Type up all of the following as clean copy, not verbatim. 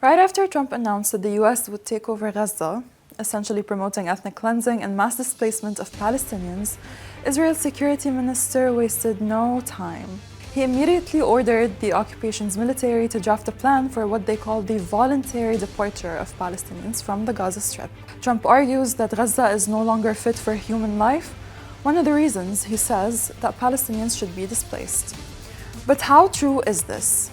Right after Trump announced that the US would take over Gaza, essentially promoting ethnic cleansing and mass displacement of Palestinians, Israel's security minister wasted no time. He immediately ordered the occupation's military to draft a plan for what they call the voluntary departure of Palestinians from the Gaza Strip. Trump argues that Gaza is no longer fit for human life. One of the reasons, he says, that Palestinians should be displaced. But how true is this?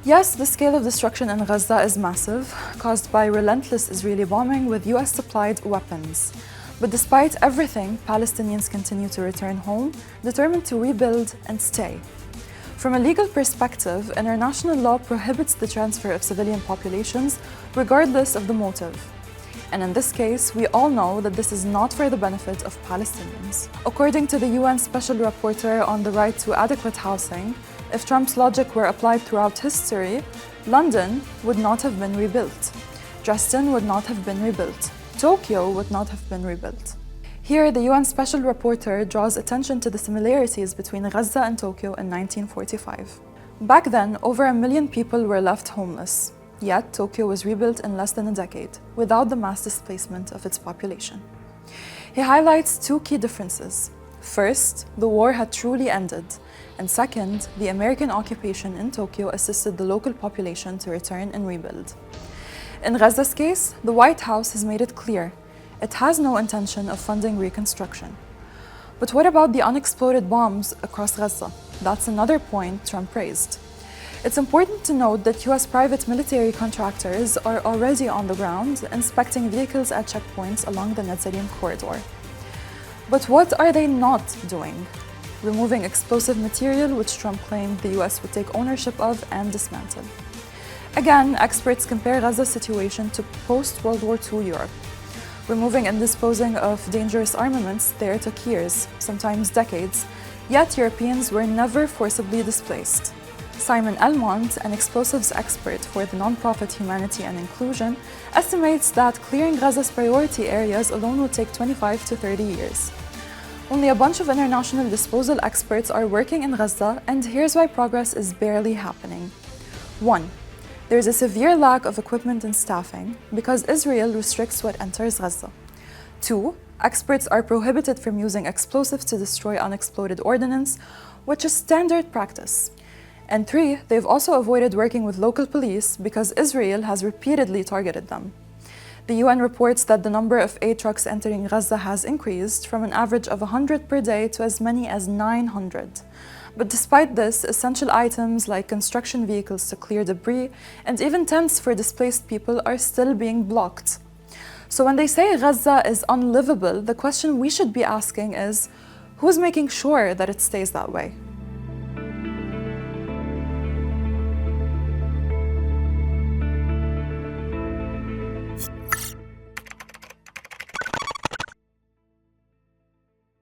Yes, the scale of destruction in Gaza is massive, caused by relentless Israeli bombing with US-supplied weapons. But despite everything, Palestinians continue to return home, determined to rebuild and stay. From a legal perspective, international law prohibits the transfer of civilian populations, regardless of the motive. And in this case, we all know that this is not for the benefit of Palestinians. According to the UN Special Rapporteur on the right to adequate housing, if Trump's logic were applied throughout history, London would not have been rebuilt. Dresden would not have been rebuilt. Tokyo would not have been rebuilt. Here, the UN Special Rapporteur draws attention to the similarities between Gaza and Tokyo in 1945. Back then, over 1 million people were left homeless. Yet, Tokyo was rebuilt in less than a decade, without the mass displacement of its population. He highlights two key differences. First, the war had truly ended. And second, the American occupation in Tokyo assisted the local population to return and rebuild. In Gaza's case, the White House has made it clear it has no intention of funding reconstruction. But what about the unexploded bombs across Gaza? That's another point Trump raised. It's important to note that US private military contractors are already on the ground inspecting vehicles at checkpoints along the Netzarim corridor. But what are they not doing? Removing explosive material which Trump claimed the US would take ownership of and dismantle. Again, experts compare Gaza's situation to post-World War II Europe. Removing and disposing of dangerous armaments there took years, sometimes decades, yet Europeans were never forcibly displaced. Simon Elmont, an explosives expert for the nonprofit Humanity and Inclusion, estimates that clearing Gaza's priority areas alone will take 25 to 30 years. Only a bunch of international disposal experts are working in Gaza, and here's why progress is barely happening. 1. There's a severe lack of equipment and staffing because Israel restricts what enters Gaza. 2. Experts are prohibited from using explosives to destroy unexploded ordnance, which is standard practice. And 3. They've also avoided working with local police because Israel has repeatedly targeted them. The UN reports that the number of aid trucks entering Gaza has increased from an average of 100 per day to as many as 900. But despite this, essential items like construction vehicles to clear debris and even tents for displaced people are still being blocked. So when they say Gaza is unlivable, the question we should be asking is, who's making sure that it stays that way?